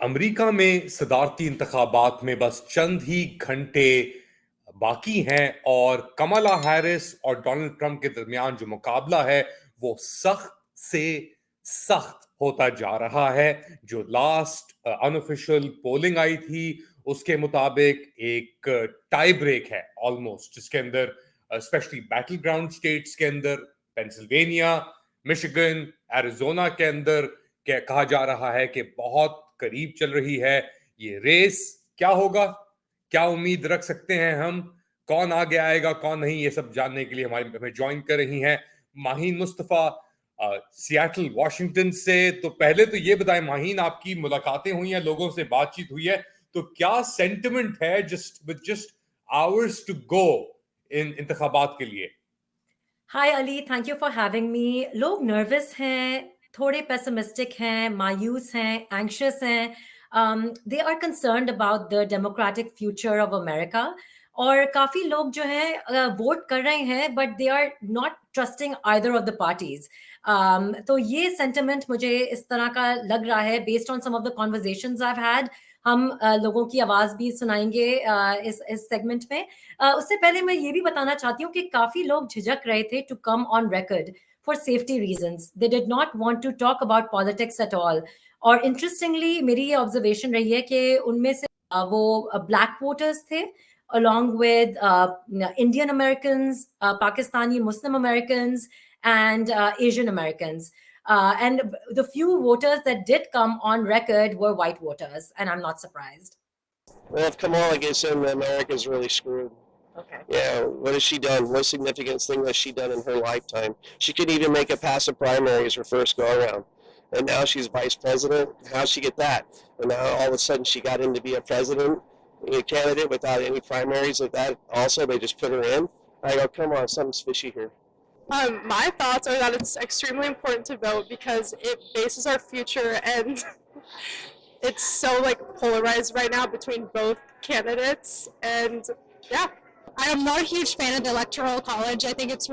America में सदारती इंतखाबात में बस चंद ही घंटे बाकी हैं और कमला हैरिस और डोनाल्ड ट्रंप के दरमियान जो मुकाबला है वो सख्त से सख्त होता जा रहा है। जो लास्ट अनऑफिशियल पोलिंग आई थी उसके मुताबिक एक टाई ब्रेक है ऑलमोस्ट, जिसके अंदर स्पेशली बैटल ग्राउंड स्टेट्स के अंदर पेंसिल्वेनिया, मिशिगन, एरिजोना के अंदर कहा जा रहा है कि बहुत करीब चल रही है ये रेस। क्या होगा, क्या उम्मीद रख सकते हैं हम, कौन आगे आएगा कौन नहीं, ये सब जानने के लिए हमें ज्वाइन कर रही हैं माहीन मुस्तफा सियाटल वॉशिंगटन से। तो पहले तो ये बताएं माहीन, आपकी मुलाकातें हुई हैं, लोगों से बातचीत हुई है, तो क्या सेंटिमेंट है just hours to go in इंतखाबात के लिए? Hi Ali, thank you for having me. लोग नर्वस हैं, थोड़े पेसिमिस्टिक हैं, मायूस हैं, एंग्शियस हैं। They are concerned about the democratic future of America. और काफ़ी लोग जो हैं वोट कर रहे हैं, but they are not trusting either of the parties. तो ये सेंटिमेंट मुझे इस तरह का लग रहा है based on some of the conversations I have had. हम लोगों की आवाज़ भी सुनाएंगे इस सेगमेंट में। उससे पहले मैं ये भी बताना चाहती हूँ कि काफ़ी लोग झिझक रहे थे to come on record for safety reasons. They did not want to talk about politics at all. और इंटरेस्टिंगली मेरी ये ऑब्जर्वेशन रही है कि उनमें से वो ब्लैक वोटर्स थे along with Indian Americans, Pakistani Muslim Americans, and Asian Americans. And the few voters that did come on record were white voters, and I'm not surprised. Well, if Kamala gets in, America's really screwed. Okay. Yeah, what has she done? What significant thing has she done in her lifetime? She couldn't even make it past the primaries her first go around. And now she's vice president. How'd she get that? And now all of a sudden she got in to be a president, a candidate without any primaries of that. Also, they just put her in. I go, come on, something's fishy here. My thoughts are that it's extremely important to vote because it bases our future, and it's so like polarized right now between both candidates. And yeah, I am not a huge fan of the electoral college. I think it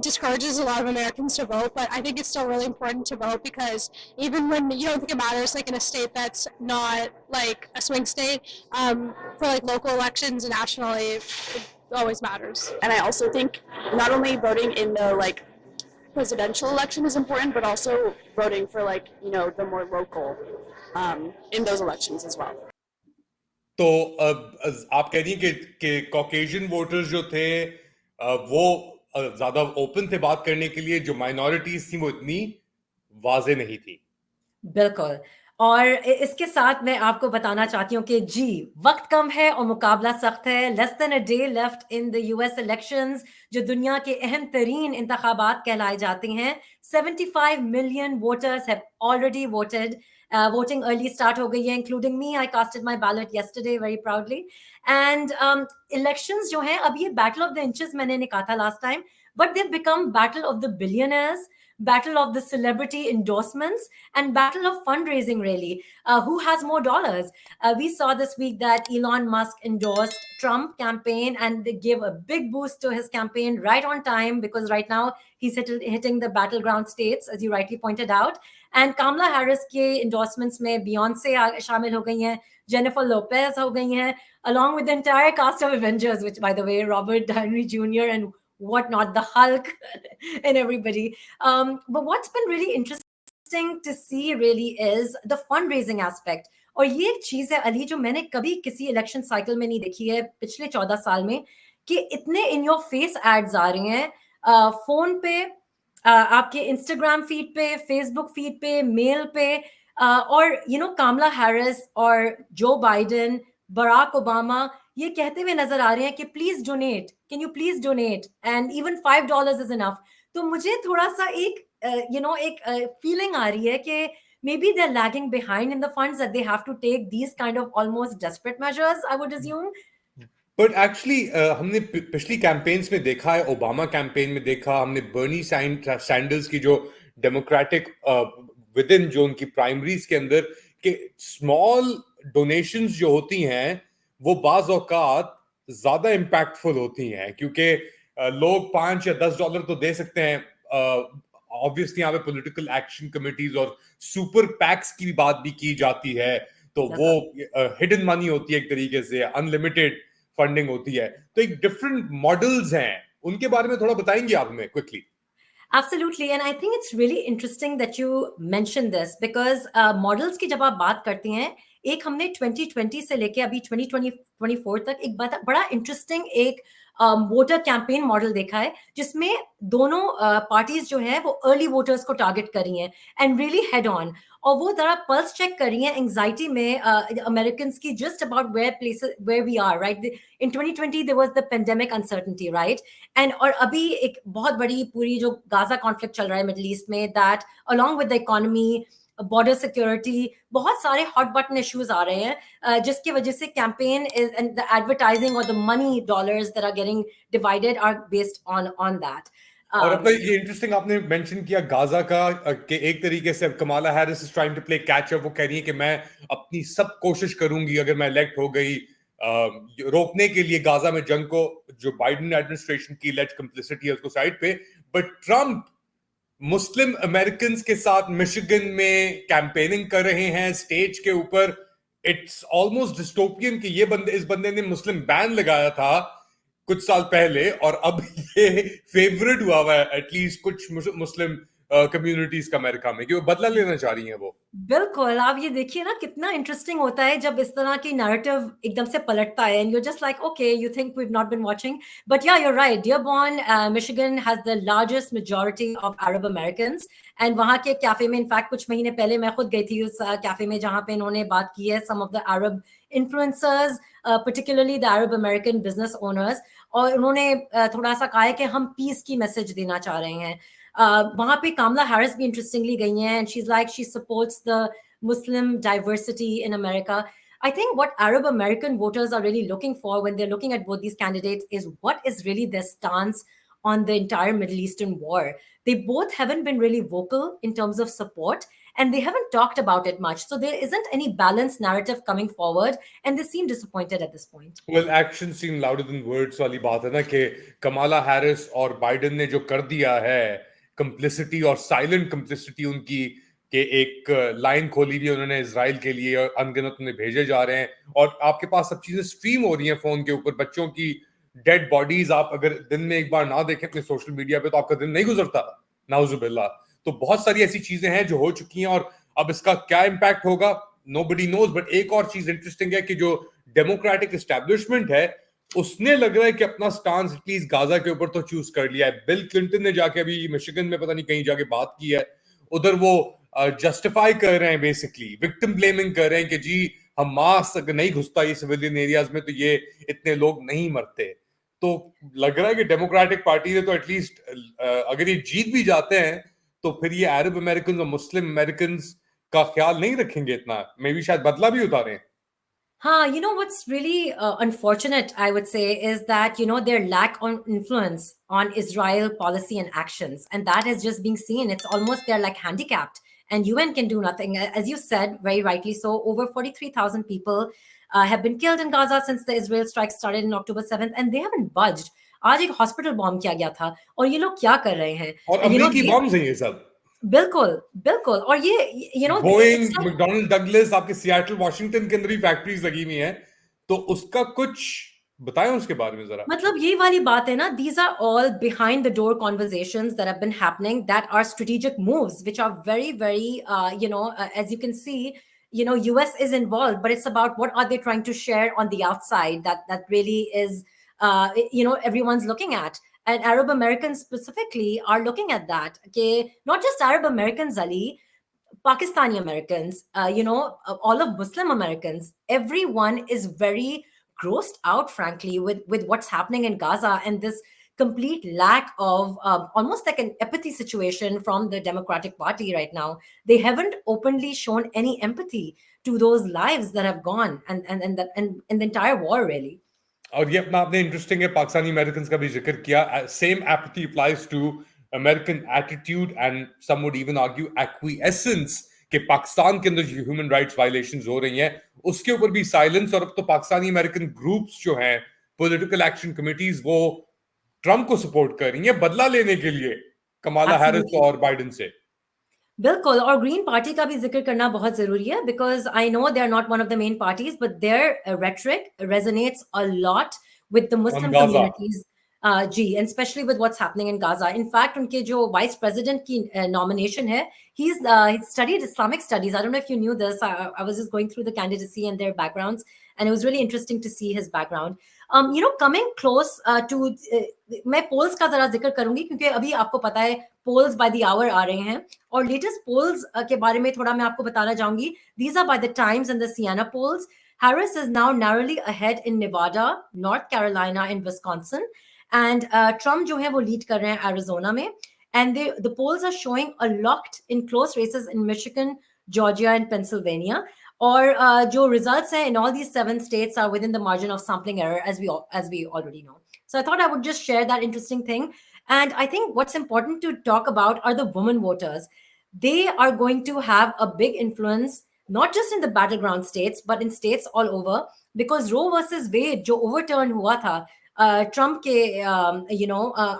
discourages a lot of Americans to vote, but I think it's still really important to vote because even when you don't think it matters, like in a state that's not like a swing state, for like local elections and nationally, it always matters. and I also think not only voting in the like presidential election is important, but also voting for like the more local in those elections as well. तो आप कह रही हैं कि Caucasian voters जो थे वो ज्यादा ओपन थे बात करने के लिए, जो माइनॉरिटीज थी वो इतनी वाजे नहीं थी। बिल्कुल। और इसके साथ मैं आपको बताना चाहती हूँ कि जी, वक्त कम है और मुकाबला सख्त है। Less than a day left in the US elections, जो दुनिया के अहम तरीन इंतखाबात कहलाए जाते हैं। 75 million voters have already voted. Voting early start हो गई है, including me. I casted my ballot yesterday very proudly. And elections जो हैं, अब ये बैटल ऑफ द इंचेस मैंने नहीं कहा था last time, but they become battle of the billionaires, battle of the celebrity endorsements, and battle of fundraising, really. Who has more dollars? We saw this week that Elon Musk endorsed Trump campaign, and they gave a big boost to his campaign right on time, because right now he's hitting the battleground states, as you rightly pointed out. And Kamala Harris के endorsements में Beyonce शामिल हो गई हैं, Jennifer Lopez हो गई हैं, along with the entire cast of Avengers, which, by the way, Robert Downey Jr. and whatnot, the Hulk and everybody. But what's been really interesting to see really is the fundraising aspect. और ये एक चीज है अली, जो मैंने कभी किसी election cycle में नहीं देखी है पिछले 14 साल में, कि इतने इन योर फेस एड्स आ रहे हैं फोन पे, आपके इंस्टाग्राम फीड पे, फेसबुक फीड पे, मेल पे, और कामला हैरिस और जो बाइडेन, बराक ओबामा ये कहते हुए नजर आ रहे हैं कि please donate, can you please donate, and even $5 is enough. तो मुझे थोड़ा सा एक एक फीलिंग आ रही है कि maybe they're lagging behind in the funds, that they have to take these kind of almost desperate measures, I would assume. But actually हमने पिछली कैंपेन्स में देखा है, ओबामा कैंपेन में देखा हमने, बर्नी सैंडर्स की जो डेमोक्रेटिक विद इन जो उनकी प्राइमरीज के अंदर, के स्मॉल डोनेशंस जो होती हैं वो बाज औकात ज्यादा इम्पैक्टफुल होती हैं, क्योंकि लोग $5 या $10 तो दे सकते हैं। ऑब्वियसली यहाँ पे पॉलिटिकल एक्शन कमिटीज और सुपर पैक्स की बात भी की जाती है, तो वो हिडन मनी होती है एक तरीके से, अनलिमिटेड फंडिंग होती है, तो एक डिफरेंट मॉडल्स हैं, उनके बारे में थोड़ा बताएंगे आप हमें quickly? Absolutely, and I think it's really interesting that you mentioned this because models की जब आप बात करती हैं, एक हमने 2020 से लेके अभी 2024 तक एक बड़ा इंटरेस्टिंग एक वोटर कैंपेन मॉडल देखा है, जिसमें दोनों पार्टीज जो हैं वो अर्ली वोटर्स को टारगेट कर रही हैं एंड रियली हेड ऑन, और वो जरा पल्स चेक कर रही हैं एंजाइटी में अमेरिकन की, just about where we are right in 2020 there was the pandemic uncertainty right, and और अभी एक बहुत बड़ी पूरी जो गाजा कॉन्फ्लिक्ट चल रहा है मिडल ईस्ट में, that along with the economy, border security, बहुत सारे हॉट बटन इश्यूज आ रहे हैं जिसकी वजह से campaign is and the advertising और the money dollars that are getting divided are based on that. और अब तो ये इंटरेस्टिंग आपने मेंशन किया गाजा का, कि एक तरीके से अब Kamala Harris is trying to play catch up, वो कह रही है कि मैं अपनी सब कोशिश करूंगी अगर मैं इलेक्ट हो गई रोकने के लिए गाजा में जंग को, जो बाइडेन एडमिनिस्ट्रेशन की लेज कंप्लिसिटी है उसको साइड पे, बट ट्रम्प मुस्लिम अमेरिकन के साथ मिशिगन में कैंपेनिंग कर रहे हैं स्टेज के ऊपर। इट्स ऑलमोस्ट डिस्टोपियन कि इस बंदे ने मुस्लिम बैन लगाया था कुछ साल पहले, और अब ये फेवरेट हुआ है एटलीस्ट कुछ मुस्लिम कम्युनिटीज का अमेरिका में, कि वो बदला लेना चाह रही हैं वो। बिल्कुल, आप ये देखिए ना कितना इंटरेस्टिंग होता है जब इस तरह की नैरेटिव एकदम से पलटता है and you just like okay you think we have not been watching, but ya you are right, Dearborn Michigan has the largest majority of Arab Americans, and वहाँ के कैफे में इनफैक्ट कुछ महीने पहले मैं खुद गई थी उस कैफे में जहाँ पे इन्होंने बात की है some of the Arab influencers, particularly the Arab American business owners, और उन्होंने थोड़ा सा कहा है कि हम पीस की मैसेज देना चाह रहे हैं। वहाँ पे कामला हैरिस भी इंटरेस्टिंगली गई हैं and she is like she supports the Muslim diversity in America. I think what Arab American voters are really looking for when they're looking at both these candidates is what is really their stance on the entire Middle Eastern war. They both haven't been really vocal in terms of support, and they haven't talked about it much. So there isn't any balanced narrative coming forward, and they seem disappointed at this point. Well, actions seem louder than words वाली बात है ना, कि Kamala Harris और Biden ने जो कर दिया है, कंप्लिसिटी और साइलेंट कंप्लिसिटी उनकी, कि एक लाइन खोली हुई उन्होंने इजराइल के लिए और अनगिनत उन्हें भेजे जा रहे हैं, और आपके पास सब चीजें स्ट्रीम हो रही हैं फोन के ऊपर, बच्चों की डेड बॉडीज आप अगर दिन में एक बार ना देखें अपने सोशल मीडिया पे तो आपका दिन नहीं गुजरता, नाउजुबिल्ला। तो बहुत सारी ऐसी चीजें हैं जो हो चुकी हैं, और अब इसका क्या इम्पैक्ट होगा नोबडी नोज। बट एक और चीज इंटरेस्टिंग है कि जो डेमोक्रेटिक एस्टेब्लिशमेंट है उसने लग रहा है कि अपना स्टांस एटलीस्ट गाजा के ऊपर तो चूज कर लिया है। बिल क्लिंटन ने जाके अभी मिशिगन में पता नहीं कहीं जाके बात की है, उधर वो जस्टिफाई कर रहे हैं, बेसिकली विक्टिम ब्लेमिंग कर रहे हैं कि जी हमास अगर नहीं घुसता ये सिविलियन एरियाज में तो ये इतने लोग नहीं मरते। तो लग रहा है कि डेमोक्रेटिक पार्टी ने तो एटलीस्ट अगर ये जीत भी जाते हैं तो फिर ये अरब अमेरिकन और मुस्लिम अमेरिकन का ख्याल नहीं रखेंगे इतना, मे बी शायद बदला भी उतारें। You know what's really unfortunate, I would say, is that, you know, their lack on influence on Israel policy and actions. And that is just being seen. It's almost they're like handicapped and UN can do nothing. As you said, very rightly so, over 43,000 people have been killed in Gaza since the Israel strike started in October 7th, and they haven't budged. आज एक hospital bomb किया गया था और ये लोग क्या कर रहे हैं? और अमेरिकी बॉम्ब्स हैं ये सब। बिल्कुल बिल्कुल, और ये you know Boeing, McDonnell Douglas, आपके सियाटल वॉशिंगटन के अंदर भी फैक्ट्रीज लगी हुई हैं, तो उसका कुछ बताएं उसके बारे में जरा। मतलब ये वाली बात है ना, these are all behind the door conversations that have been happening, that are strategic moves which are very very as you can see, you know, US is involved, but it's about what are they trying to share on the outside that really is everyone's looking at. And Arab Americans specifically are looking at that. Okay, not just Arab Americans, Ali, Pakistani Americans, all of Muslim Americans, everyone is very grossed out, frankly, with what's happening in Gaza and this complete lack of almost like an apathy situation from the Democratic Party right now. They haven't openly shown any empathy to those lives that have gone and the entire war, really. और ये अपना आपने interesting है, Pakistani American का भी जिक्र किया। Same apathy applies to American attitude and some would even argue acquiescence, कि पाकिस्तान के अंदर जो ह्यूमन राइट्स वायलेशंस हो रही हैं उसके ऊपर भी साइलेंस। और अब तो पाकिस्तानी अमेरिकन ग्रुप्स जो हैं, पॉलिटिकल एक्शन कमिटीज, वो ट्रम्प को सपोर्ट कर रही हैं बदला लेने के लिए कमाला हैरिस और बाइडेन से। बिल्कुल, और ग्रीन पार्टी का भी ज़िक्र करना बहुत ज़रूरी है because I know they are not one of the main parties but their rhetoric resonates a lot with the On Muslim Gaza. Communities जी and especially with what's happening in Gaza. In fact उनके जो vice president की nomination है, he studied Islamic studies. I don't know if you knew this. I was just going through the candidacy and their backgrounds, and it was really interesting to see his background. Coming close to मैं poles का ज़रा ज़िक्र करूँगी क्योंकि अभी आपको पता है पोल्स बाय द आवर आ रहे हैं और लेटेस्ट पोल्स के बारे में थोड़ा मैं आपको बताना चाहूंगी. These are by the Times and the Siena polls. Harris is now narrowly ahead in Nevada, North Carolina and Wisconsin. And Trump जो है वो लीड कर रहे हैं Arizona में. And the polls are showing a locked in close races in Michigan, Georgia and Pennsylvania. और जो results हैं in all these 7 states are within the margin of sampling error as we already know. So I thought I would just share that interesting thing. And I think what's important to talk about are the women voters. They are going to have a big influence, not just in the battleground states, but in states all over. Because Roe versus Wade, जो overturn हुआ था, Trump के,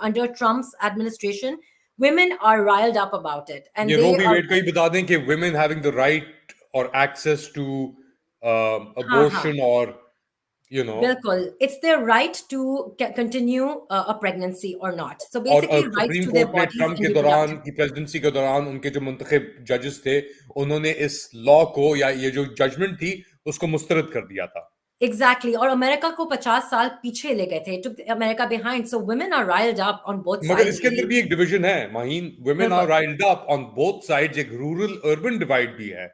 under Trump's administration, women are riled up about it, and ये रो they भी are. Wait का ही बता दें कि women having the right or access to हाँ हाँ abortion or बिल्कुल, it's their right to continue a pregnancy or not. So और basically, rights supreme to their court ने bodies ट्रम्प and के दौरान reproductive. की प्रेसिडेंसी के दौरान उनके जो मुंतखब जजेस थे उन्होंने इस लॉ को या ये जो जजमेंट थी उसको मुस्तरद कर दिया था. Exactly. और अमेरिका को 50 साल पीछे ले गए थे. It took America behind. So women are riled up on both मगर sides, इसके अंदर really. भी एक डिवीजन है माहीन. women are बिल्कुल. riled up on both sides. एक रूरल अर्बन डिवाइड भी है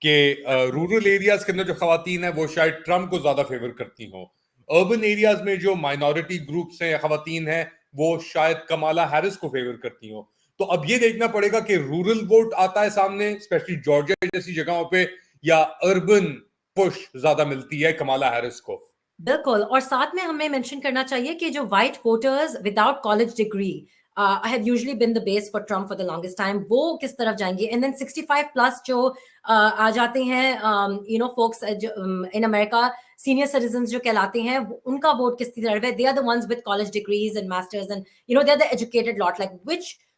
कि रूरल एरियाज के अंदर जो खवातीन है वो शायद ट्रम्प को ज्यादा फेवर करती हो. अर्बन एरियाज में जो माइनॉरिटी ग्रुप्स हैं या खवातीन हैं वो शायद कमाला हैरिस को फेवर करती हो. तो अब ये देखना पड़ेगा कि रूरल वोट आता है सामने स्पेशली जॉर्जिया जैसी जगहों पे या अर्बन पुश ज्यादा मिलती है कमाला हैरिस को. बिल्कुल, और साथ में हमें मेंशन करना चाहिए कि जो white voters without college degree have usually been the base for Trump for the longest time, वो किस तरफ जाएंगे. एंड देन 65 प्लस जो आ जाते हैं folks in America, senior citizens जो कहलाते हैं, उनका वोट किस तरफ है. They are the ones with college degrees and masters and they are the educated lot. Like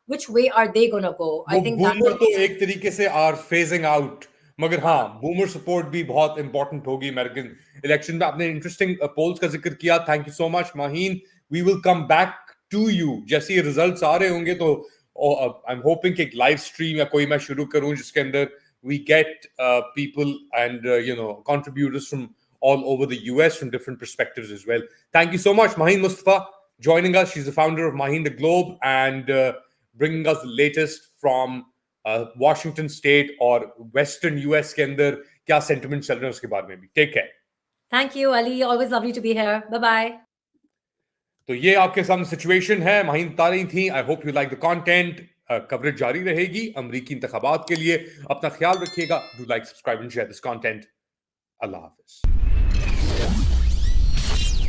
which way are they going to go? I वो think that बूमर तो is. एक तरीके से आर फेजिंग आउट. मगर हाँ boomer support भी बहुत important होगी अमेरिकन इलेक्शन में. आपने इंटरेस्टिंग पोल्स का जिक्र किया. Thank you so much Maheen. We will come back to you जैसे ये रिजल्ट्स आ रहे होंगे तो आई एम होपिंग कि एक लाइव स्ट्रीम या कोई मैं शुरू करूं जिसके अंदर we get people and contributors from all over the US from different perspectives as well. Thank you so much Maheen Mustafa joining us. She's the founder of Maheen the Globe and bringing us the latest from Washington State और Western US के अंदर क्या sentiment चल रहे हैं उसके बारे में भी. Take care. Thank you, Ali. Always lovely to be here. Bye bye. तो ये आपके सामने सिचुएशन है. माहीन बता रही थी. I hope you like the content. Coverage जारी रहेगी अमरीकी इंतखाबात के लिए. अपना ख्याल रखिएगा. Do like subscribe and share this content. Allah Hafiz.